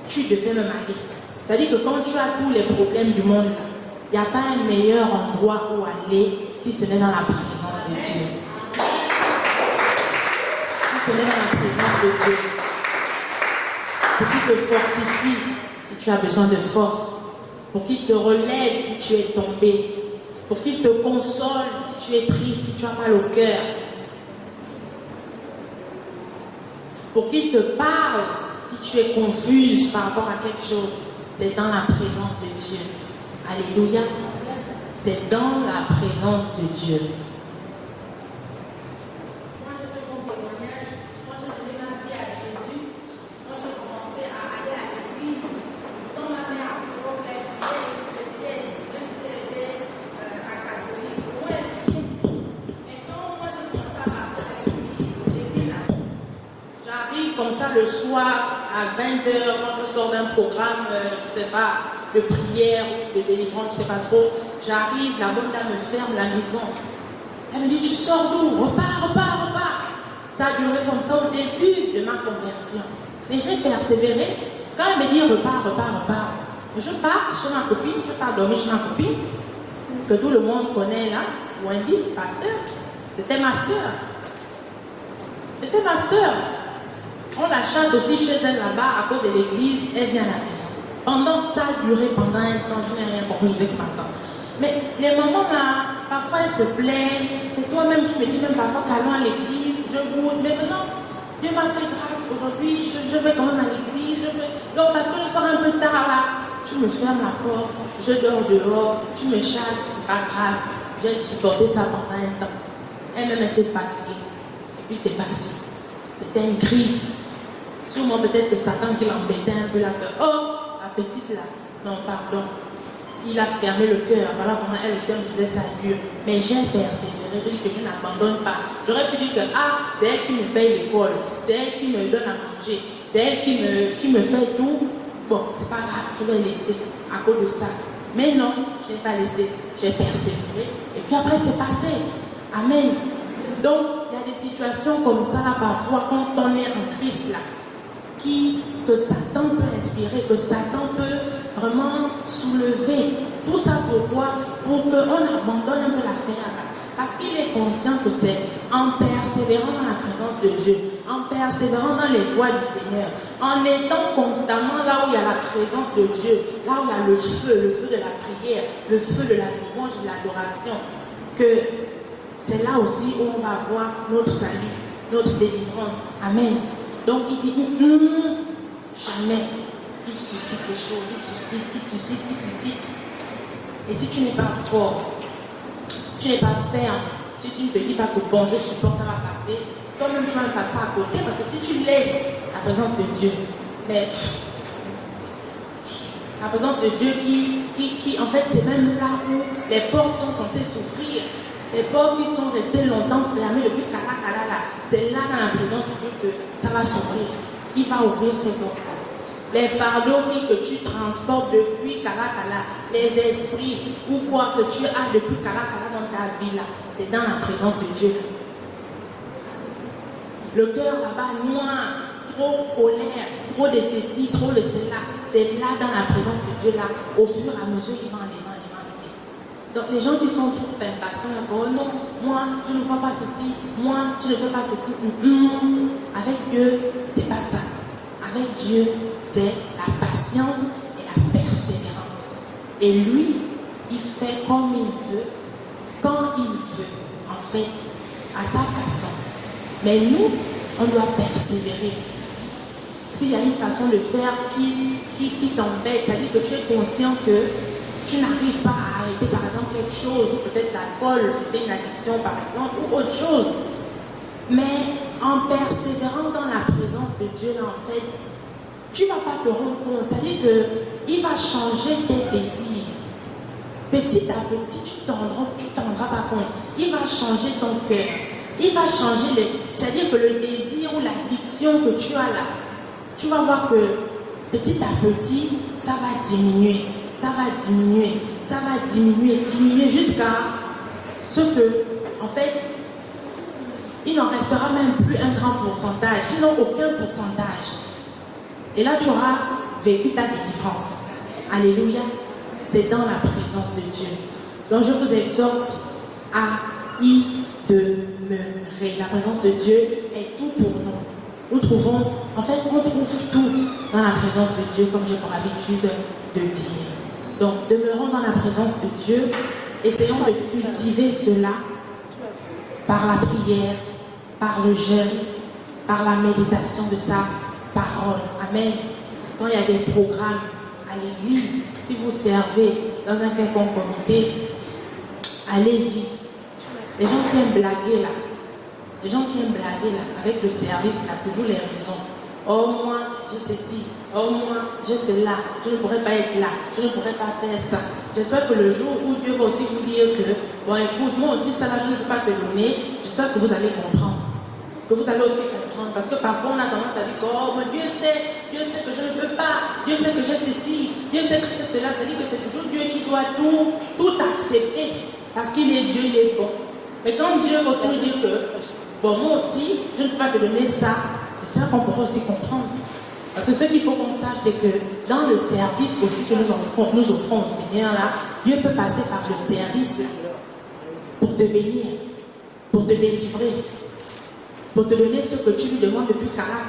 tu devais même aller. C'est-à-dire que quand tu as tous les problèmes du monde là, il n'y a pas un meilleur endroit où aller si ce n'est dans la présence de Dieu. Si ce n'est dans la présence de Dieu. Pour qu'il te fortifie si tu as besoin de force. Pour qu'il te relève si tu es tombé. Pour qu'il te console si tu es triste, si tu as mal au cœur. Pour qu'il te parle si tu es confuse par rapport à quelque chose. C'est dans la présence de Dieu. Alléluia. C'est dans la présence de Dieu. Moi, je fais mon témoignage. Moi, je donnais ma vie à Jésus. Moi, j'ai commencé à aller à l'église. Dans ma mère, à ce moment-là, elle priait chrétienne, même si elle était à catholique. Moi, elle priait. Et quand moi, j'ai commencé à partir à l'église, et puis là, j'arrive comme ça le soir à 20h, quand je sors d'un programme, je ne sais pas, de prière ou de délivrance, je ne sais pas trop. J'arrive, la bonne dame me ferme la maison. Elle me dit, tu sors d'où? Repars. Ça a duré comme ça au début de ma conversion. Mais j'ai persévéré. Quand elle me dit, repars. Je pars chez ma copine, je pars dormir chez ma copine, que tout le monde connaît là, Wendy, pasteur. C'était ma soeur. On la chasse aussi chez elle là-bas, à cause de l'église, elle vient à la maison. Pendant que ça a duré pendant un temps, je n'ai rien compris, je vais m'attendre. Mais les moments là, parfois elle se plaint, c'est toi-même qui me dis même parfois qu'allons à l'église, je goûte, mais maintenant, Dieu m'a fait grâce aujourd'hui, je vais quand même à l'église, donc parce que je sors un peu tard là, tu me fermes la porte, je dors dehors, tu me chasses, c'est pas grave, j'ai supporté ça pendant un temps. Elle-même, elle s'est fatiguée, et puis c'est passé. C'était une crise. Sûrement peut-être que Satan qui l'embêtait un peu là, que oh, la petite là, non pardon, il a fermé le cœur, voilà comment elle aussi me faisait sa dure. Mais j'ai persévéré, je dis que je n'abandonne pas. J'aurais pu dire que c'est elle qui me paye l'école, c'est elle qui me donne à manger, c'est elle qui me fait tout. Bon, c'est pas grave, je vais laisser à cause de ça. Mais non, je n'ai pas laissé, j'ai persévéré. Et puis après c'est passé. Amen. Donc, il y a des situations comme ça là, parfois, quand on est en Christ là, que Satan peut inspirer, que Satan peut vraiment soulever. Tout ça pourquoi? Pour qu'on abandonne un peu l'affaire. Parce qu'il est conscient que c'est en persévérant dans la présence de Dieu, en persévérant dans les voies du Seigneur, en étant constamment là où il y a la présence de Dieu, là où il y a le feu de la prière, le feu de la louange et de l'adoration, que c'est là aussi où on va voir notre salut, notre délivrance. Amen. Donc il dit, jamais, il suscite les choses, il suscite. Et si tu n'es pas fort, si tu n'es pas ferme, si tu ne te dis pas que bon, je supporte, ça va passer, toi-même tu vas passer à côté, parce que si tu laisses la présence de Dieu, mais la présence de Dieu qui en fait, c'est même là où les portes sont censées s'ouvrir. Les portes qui sont restées longtemps fermées depuis Kala, c'est là dans la présence de Dieu que ça va s'ouvrir. Il va ouvrir ces portes-là. Les fardeaux que tu transportes depuis Kala, les esprits ou quoi que tu as depuis Kala dans ta vie là, c'est dans la présence de Dieu. Le cœur là-bas noir, trop colère, trop de ceci, trop de cela, c'est là dans la présence de Dieu là, au fur et à mesure il va enlever. Donc les gens qui sont trop impatients, oh non, moi je ne vois pas ceci, moi je ne veux pas ceci. Avec Dieu, c'est pas ça. Avec Dieu, c'est la patience et la persévérance. Et lui, il fait comme il veut, quand il veut, en fait, à sa façon. Mais nous, on doit persévérer. S'il y a une façon de faire qui t'embête, c'est-à-dire que tu es conscient que tu n'arrives pas à arrêter par exemple quelque chose, ou peut-être l'alcool, si c'est une addiction par exemple, ou autre chose. Mais en persévérant dans la présence de Dieu, là, en fait, tu ne vas pas te rendre compte. C'est-à-dire qu'il va changer tes désirs. petit à petit, tu t'en rendras pas compte. Il va changer ton cœur. Il va changer c'est-à-dire que le désir ou l'addiction que tu as là, tu vas voir que petit à petit, ça va diminuer. Ça va diminuer. Ça va diminuer. Diminuer jusqu'à ce que, en fait, il n'en restera même plus un grand pourcentage, sinon aucun pourcentage. Et là, tu auras vécu ta délivrance. Alléluia. C'est dans la présence de Dieu. Donc, je vous exhorte à y demeurer. La présence de Dieu est tout pour nous. Nous trouvons, en fait, on trouve tout dans la présence de Dieu, comme j'ai pour habitude de dire. Donc, demeurons dans la présence de Dieu. Essayons de cultiver cela par la prière, par le jeûne, par la méditation de sa parole. Amen. Quand il y a des programmes à l'église, si vous servez dans un quelconque comité, allez-y. Les gens qui aiment blaguer là, avec le service là, toujours les raisons. Oh moi, j'ai ceci, oh moi, j'ai cela, je ne pourrais pas être là, je ne pourrais pas faire ça. J'espère que le jour où Dieu va aussi vous dire que, bon écoute, moi aussi ça là, je ne peux pas te donner, j'espère que vous allez comprendre. Que vous allez aussi comprendre. Parce que parfois on a tendance à dire, oh mon Dieu sait que je ne peux pas, Dieu sait que j'ai ceci, Dieu sait que cela, c'est-à-dire que c'est toujours Dieu qui doit tout accepter. Parce qu'il est Dieu, il est bon. Mais quand Dieu va aussi nous dire que, bon moi aussi, je ne peux pas te donner ça, j'espère qu'on pourra aussi comprendre. Parce que ce qu'il faut qu'on sache, c'est que dans le service aussi que nous offrons au Seigneur là, Dieu peut passer par le service là, pour te bénir, pour te délivrer, pour te donner ce que tu lui demandes depuis Kala.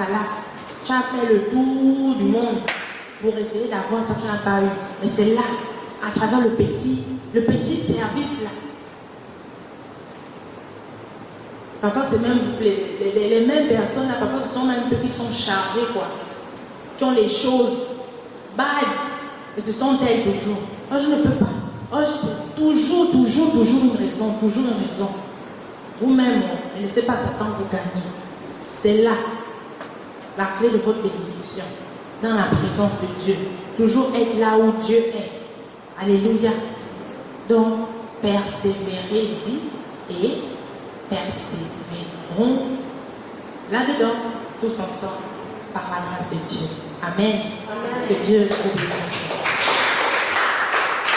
Tu as fait le tour du monde pour essayer d'avoir ça que tu n'as pas eu. Mais c'est là, à travers le petit service là. Parfois c'est même les mêmes personnes là, parfois ce sont même ceux qui sont chargés quoi. Qui ont les choses bad. Et ce sont elles toujours. Oh je ne peux pas. Oh je sais toujours une raison. Vous-même, ne laissez pas Satan vous gagner. C'est là la clé de votre bénédiction. Dans la présence de Dieu. Toujours être là où Dieu est. Alléluia. Donc, persévérez-y et persévérons là-dedans, tous ensemble, par la grâce de Dieu. Amen. Amen. Que Dieu vous bénisse.